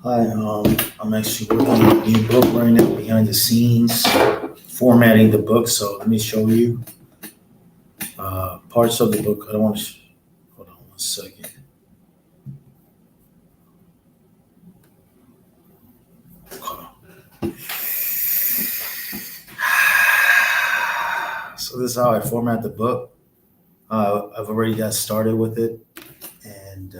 Hi, I'm actually working on a new book right now, behind the scenes, formatting the book. So let me show you parts of the book. I don't want to. Hold on one second. So this is how I format the book. I've already got started with it, and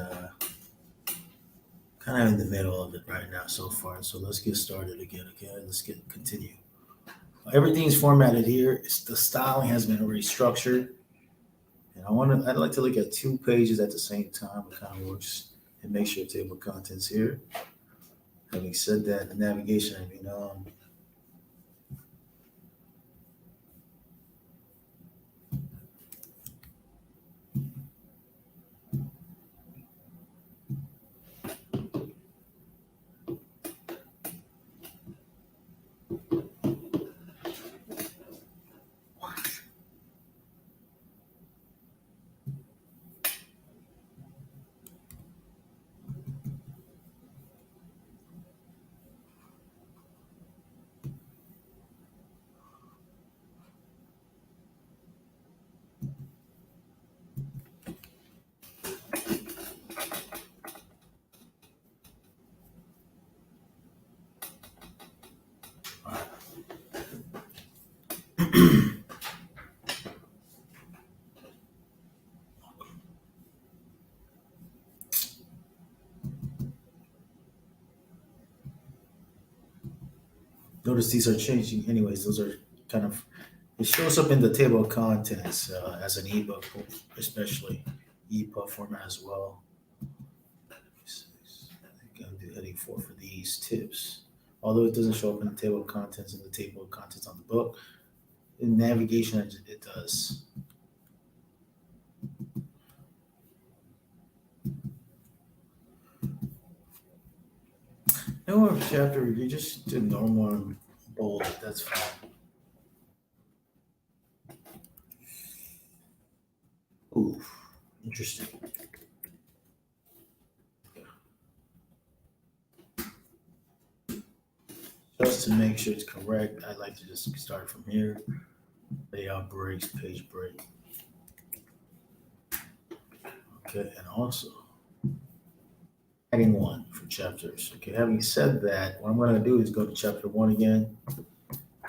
kind of in the middle of it right now so far. So let's get started again. Okay, let's continue. Everything's formatted here. The styling has been restructured. And I'd like to look at two pages at the same time. It kind of works, and make sure table of contents here. Having said that, the navigation, notice these are changing. Anyways, those are kind of, it shows up in the table of contents as an ebook, especially EPUB format as well. I think I'm do heading four for these tips. Although it doesn't show up in the table of contents on the book, in navigation it does. No chapter, you just do normal and bold. That's fine. Ooh, interesting. Just to make sure it's correct, I'd like to just start from here. Layout breaks, page break. Okay, and also heading one for chapters. Okay, having said that, what I'm going to do is go to chapter one again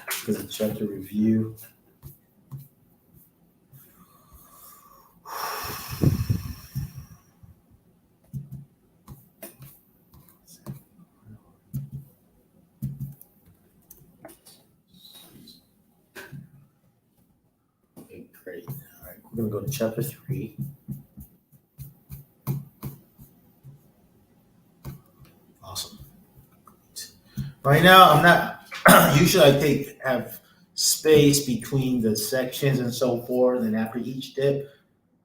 because of chapter review. Okay, great. All right, we're going to go to chapter three. Awesome. Right now, I'm not. Usually, have space between the sections and so forth, and after each dip.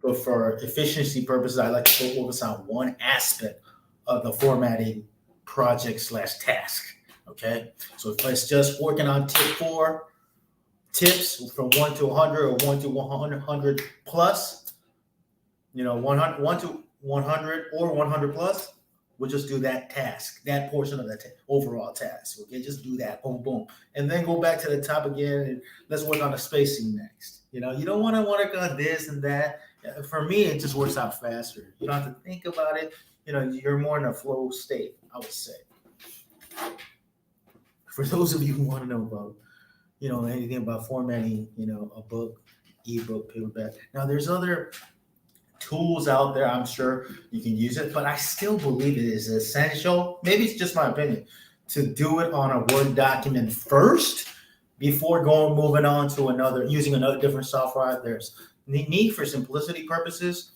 But for efficiency purposes, I like to focus on one aspect of the formatting project slash task. Okay, so if it's just working on tip four, tips from 1 to 100 or 1 to 100 plus, 1 to 100 or 100 plus, we'll just do that task, that portion of that overall task. Okay, just do that, boom, boom, and then go back to the top again, and let's work on the spacing next. You don't want to work on this and that. For me, it just works out faster. You don't have to think about it. You're more in a flow state, I would say. For those of you who want to know about, anything about formatting, a book, ebook, paperback. Now, there's other tools out there. I'm sure you can use it, but I still believe it is essential. Maybe it's just my opinion to do it on a Word document first before moving on to using another different software. There's need for simplicity purposes.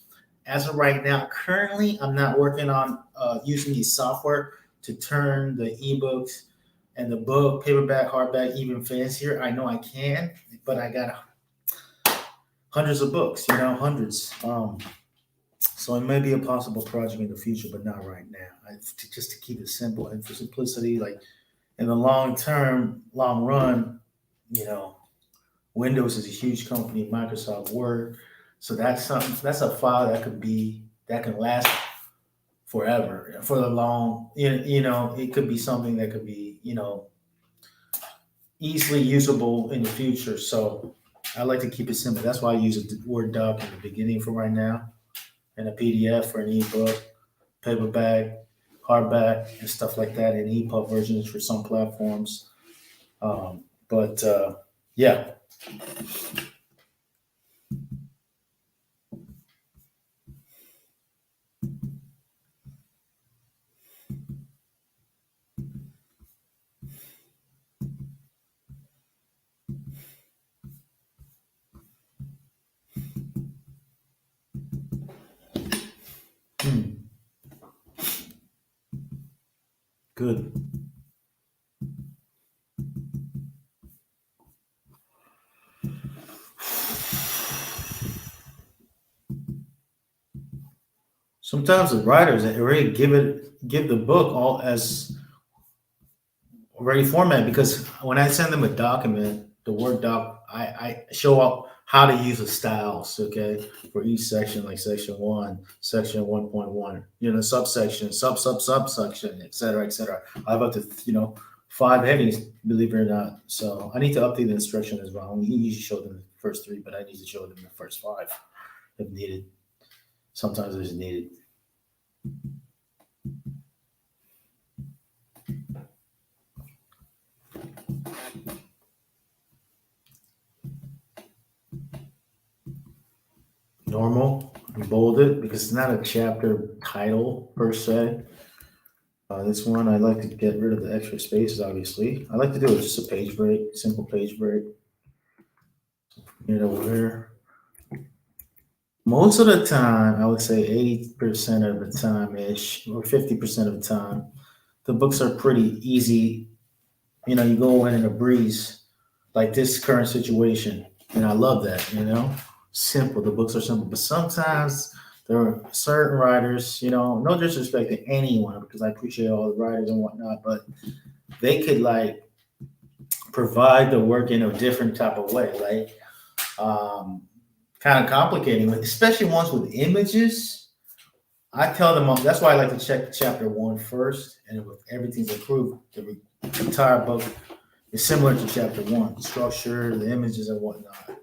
As of right now, currently, I'm not working on using these software to turn the ebooks and the book, paperback, hardback, even fancier. I know I can, but I got hundreds of books, hundreds. So it may be a possible project in the future, but not right now. Just to keep it simple and for simplicity, like in the long run, Windows is a huge company, Microsoft Word. So that's something. That's a file that can last forever for the long. It could be something that could be easily usable in the future. So I like to keep it simple. That's why I use a Word doc in the beginning for right now, and a PDF or an ebook, paperback, hardback, and stuff like that, and EPUB versions for some platforms. But yeah. Hmm, good. Sometimes the writers already give the book all as already formatted, because when I send them a document, the Word doc, I show up how to use the styles, okay, for each section, like section one, section 1.1, subsection, subsection, et cetera, et cetera. I have up to, five headings, believe it or not. So I need to update the instruction as well. We usually show them the first three, but I need to show them the first five if needed. Sometimes it's needed. Normal and bolded because it's not a chapter title per se. This one, I like to get rid of the extra spaces, obviously. I like to do it just a page break, simple page break. Where most of the time, I would say 80% of the time ish, or 50% of the time, the books are pretty easy. You go in a breeze, like this current situation. And I love that. Simple. The books are simple. But sometimes there are certain writers, no disrespect to anyone because I appreciate all the writers and whatnot, but they could like provide the work in a different type of way, like kind of complicating, especially ones with images. I tell them that's why I like to check chapter one first, and if everything's approved, the entire book is similar to chapter one. The structure, the images, and whatnot.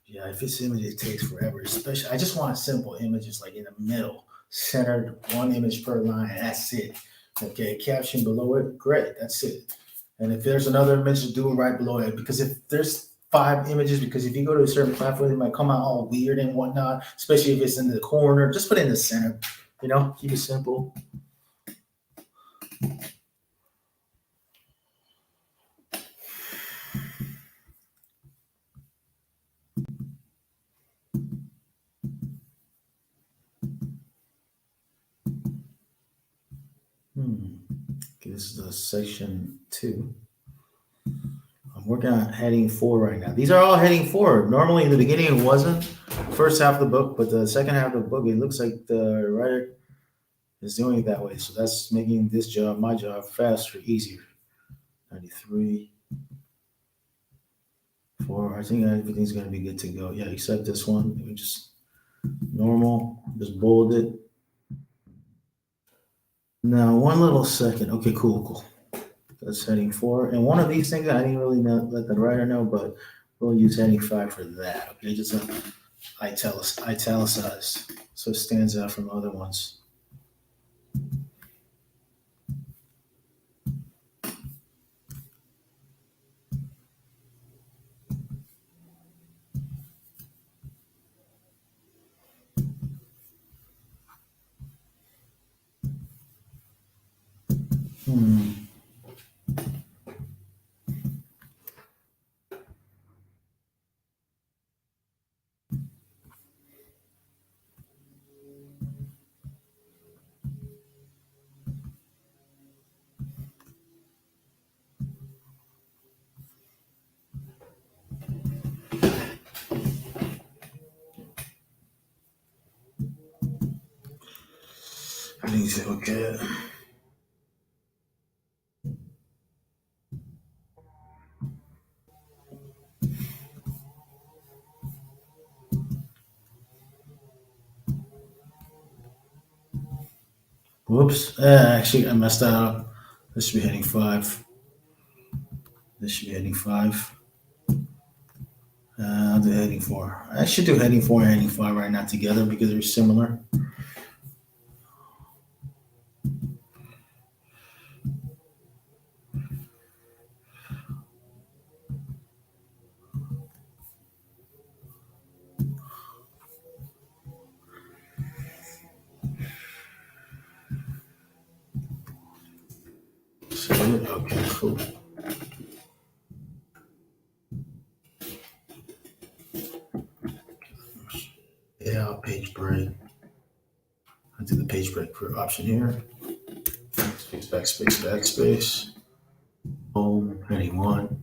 Yeah, if it's images, it takes forever. Especially, I just want simple images, like in the middle, centered, one image per line, and that's it. Okay, caption below it, great, that's it. And if there's another image, do it right below it. Because if there's five images, because if you go to a certain platform, it might come out all weird and whatnot, especially if it's in the corner. Just put it in the center. Keep it simple. Okay, this is the section 2. I'm working on heading 4 right now. These are all heading 4. Normally in the beginning it wasn't. First half of the book, but the second half of the book, it looks like the writer is doing it that way. So that's making this job, my job, faster, easier. 93, 4. I think everything's gonna be good to go. Yeah, except this one. We just normal, just bold it. Now, one little second. Okay, cool. That's heading 4. And one of these things I didn't really let the writer know, but we'll use heading 5 for that. Okay, just italicized so it stands out from other ones. Hmm. I need to okay. Whoops. Actually, I messed that up. This should be heading 5. This should be heading 5. I'll do heading 4. I should do heading 4 and heading 5 right now together because they're similar. So, okay, cool. Yeah, page break. I'll do the page break for option here. Space, backspace, backspace. Home, heading 1.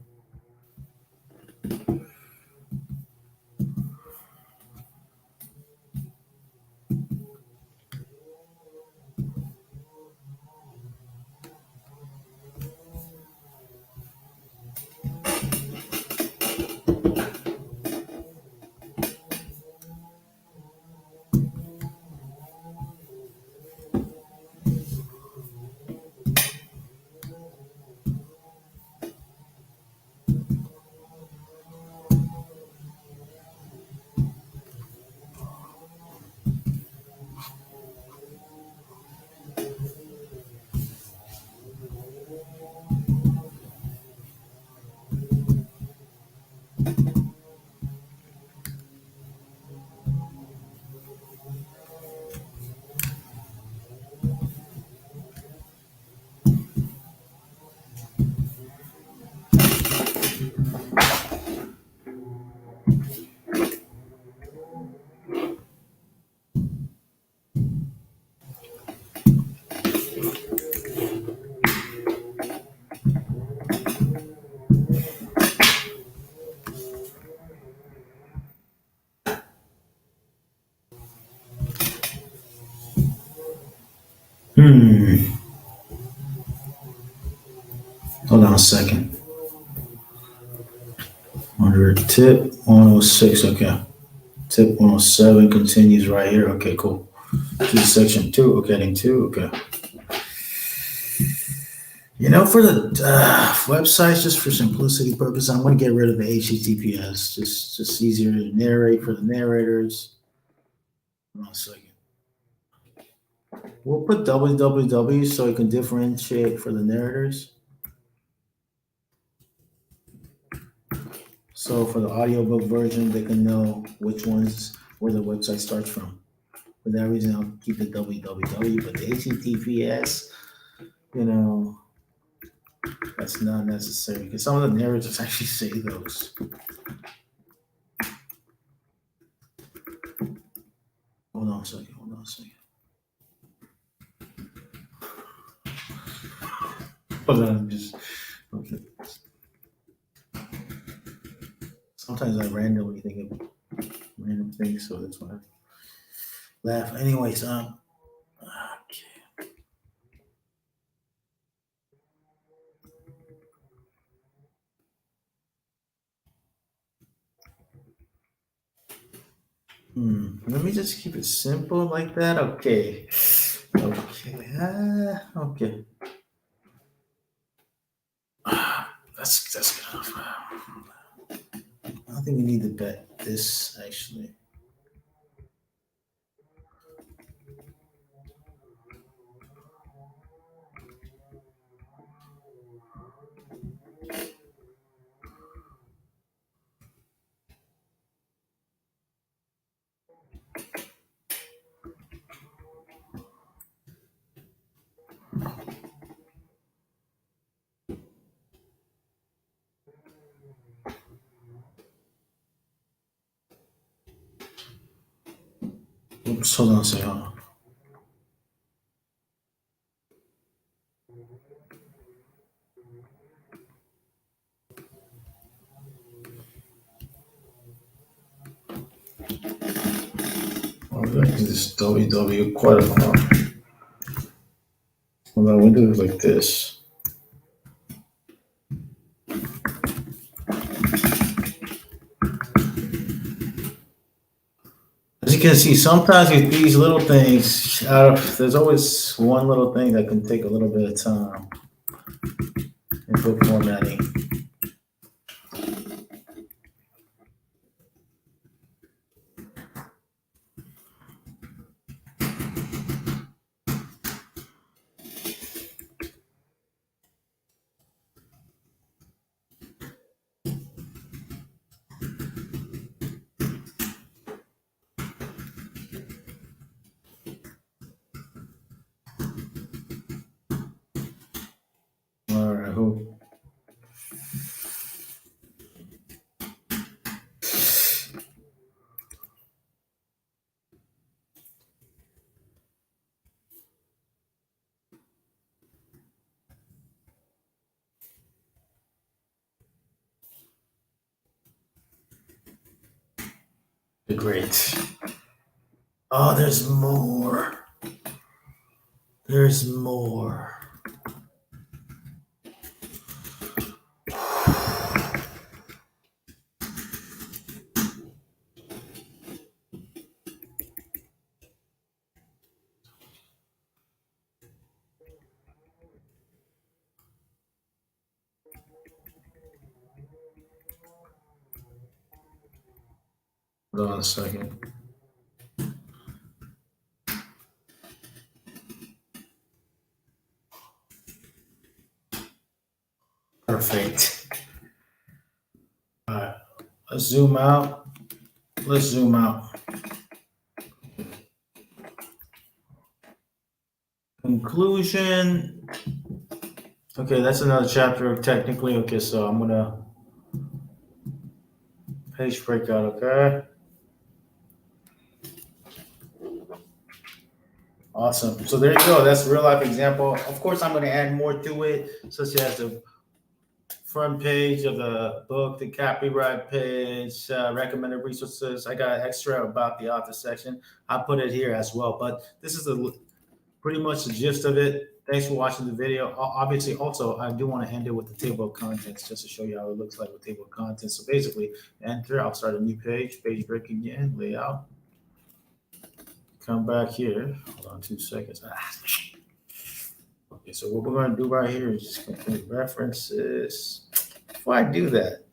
Hold on a second. 100 tip 106. Okay. Tip 107 continues right here. Okay, cool. To section 2. Okay, heading 2. Okay. For the websites, just for simplicity purpose, I'm going to get rid of the HTTPS. Just easier to narrate for the narrators. Hold on a second. We'll put www so it can differentiate for the narrators. So for the audiobook version, they can know which ones where the website starts from. For that reason, I'll keep the www, but the HTTPS, that's not necessary because some of the narrators actually say those. Hold on a second. Hold on, just okay. Sometimes I randomly think of random things, so that's why I laugh. Anyways, okay. Let me just keep it simple like that. Okay. Okay. That's good enough. I think we need to bet this actually. Oops, hold on a second. I like this WW quite a lot. Hold on, we do it like this. As you you can see, sometimes with these little things, there's always one little thing that can take a little bit of time in book formatting. All right, who? Great. Oh, there's more. There's more. Hold on a second. Perfect. All right, let's zoom out. Let's zoom out. Conclusion. Okay, that's another chapter technically. Okay, so I'm gonna page breakout, okay? Awesome. So there you go. That's a real life example. Of course, I'm gonna add more to it, such as the front page of the book, the copyright page, recommended resources. I got extra about the author section. I put it here as well. But this is pretty much the gist of it. Thanks for watching the video. Obviously, also, I do want to end it with the table of contents just to show you how it looks like with table of contents. So basically, enter. I'll start a new page. Page break again. Layout. Come back here. Hold on 2 seconds. Okay, so what we're going to do right here is just complete references. Before I do that,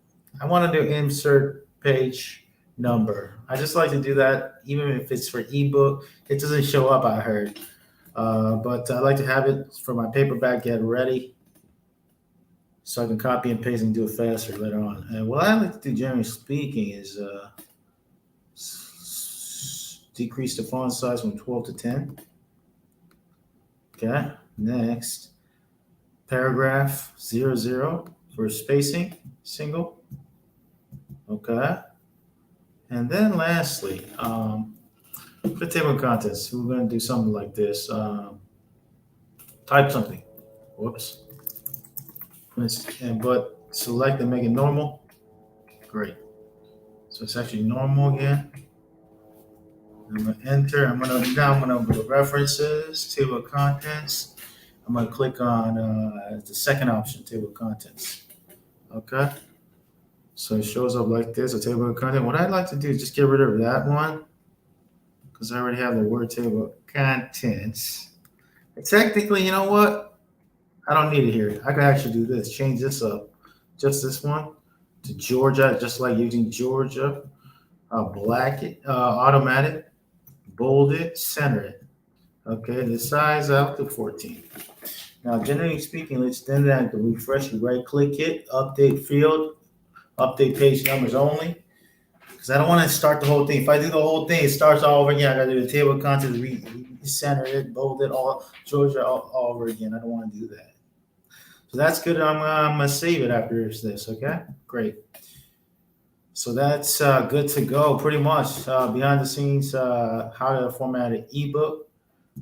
I want to do insert page number. I just like to do that, even if it's for ebook. It doesn't show up, I heard. But I like to have it for my paperback, get ready, so I can copy and paste and do it faster later on. And what I like to do, generally speaking, is decrease the font size from 12 to 10. Okay, next, paragraph 00 for spacing, single. Okay, and then lastly, for table of contents, we're going to do something like this. Type something. Whoops. But select and make it normal. Great. So it's actually normal again. I'm going to enter. I'm going to go to references, table of contents. I'm going to click on the second option, table of contents. Okay. So it shows up like this, a table of content. What I'd like to do is just get rid of that one because I already have the word table of contents. And technically, you know what? I don't need it here. I can actually do this. Change this up. Just this one to Georgia, just like using Georgia. Black it, automatic, bold it, center it. Okay, the size out to 14. Now, generally speaking, let's then that to refresh. You right click it, update field, update page numbers only. Because I don't want to start the whole thing. If I do the whole thing, it starts all over again. I got to do the table of contents, center it, bold it, all Georgia all over again. I don't want to do that. So that's good. I'm gonna save it after this. Okay, great. So that's good to go. Pretty much behind the scenes, how to format an ebook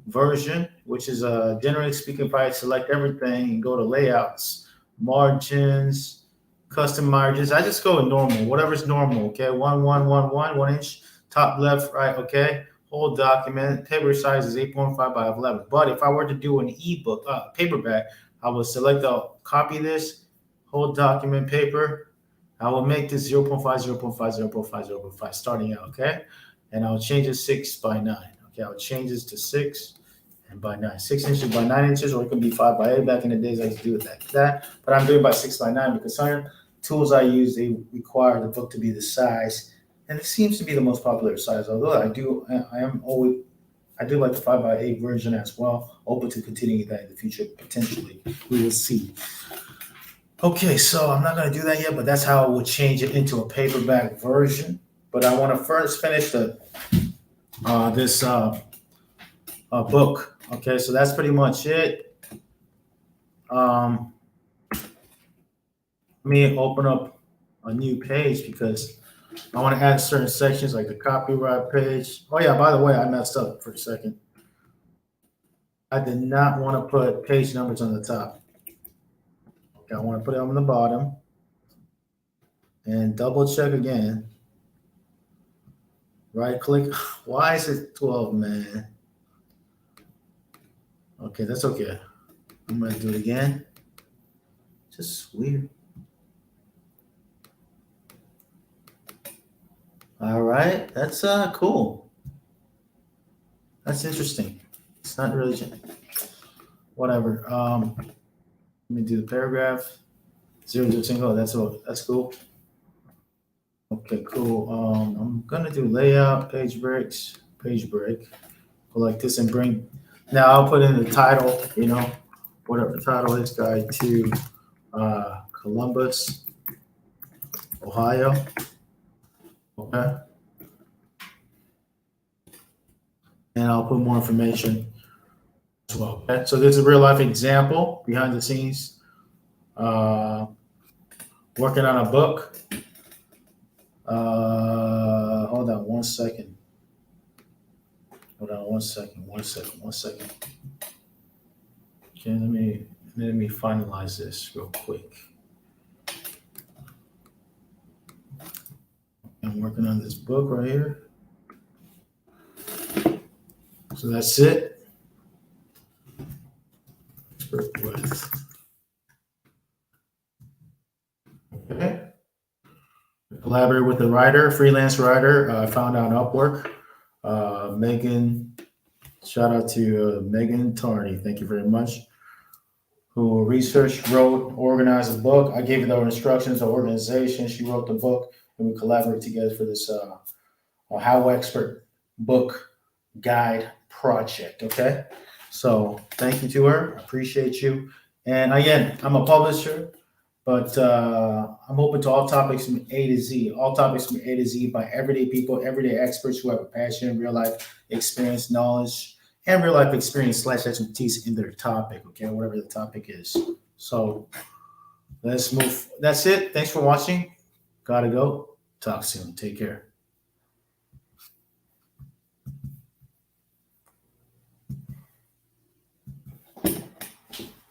version, which is generally speaking, if I select everything and go to layouts, margins, custom margins, I just go with normal, whatever's normal. Okay, 1 inch, top left, right. Okay, whole document. Paper size is 8.5 by 11. But if I were to do an ebook, paperback, I would select copy this whole document paper. I will make this 0.5, 0.5, 0.5, 0.5 starting out, okay? and I'll change it 6 by 9. Okay, I'll change this to 6 and by 9. 6 inches by 9 inches, or it could be 5 by 8. Back in the days, I used to do it like that. But I'm doing by 6 by 9 because some tools I use, they require the book to be the size. And it seems to be the most popular size, although I do like the 5 by 8 version as well. Open to continuing that in the future, potentially. We will see. Okay, so I'm not going to do that yet, but that's how I will change it into a paperback version. But I want to first finish this book. Okay, so that's pretty much it. Let me open up a new page because I want to add certain sections like the copyright page. Oh yeah, by the way, I messed up for a second. I did not want to put page numbers on the top. Okay, I want to put it on the bottom and double check again. Right click. Why is it 12, man? Okay, that's okay. I'm going to do it again. Just weird. All right, that's cool. That's interesting. It's not really whatever. Let me do the paragraph. 0 to single. That's cool. Okay, cool. I'm gonna do layout, page break, go like this and bring. Now I'll put in the title. Whatever the title is, Guide to Columbus, Ohio. Okay. And I'll put more information as well. Okay. So this is a real life example behind the scenes. Working on a book. Hold on one second. One second. Okay, let me finalize this real quick. I'm working on this book right here. So that's it. Okay. Collaborate with the writer, freelance writer. I found out on Upwork. Megan, shout out to Megan Tarney. Thank you very much. Who researched, wrote, organized a book. I gave her the instructions, the organization. She wrote the book, and we collaborated together for this HowExpert book guide project. Okay, so thank you to her. I appreciate you. And again, I'm a publisher, but I'm open to all topics from A to Z. All topics from A to Z by everyday people, everyday experts who have a passion, real life experience, knowledge, and real life experience / expertise in their topic. Okay, whatever the topic is. So let's move. That's it. Thanks for watching. Gotta go. Talk soon. Take care.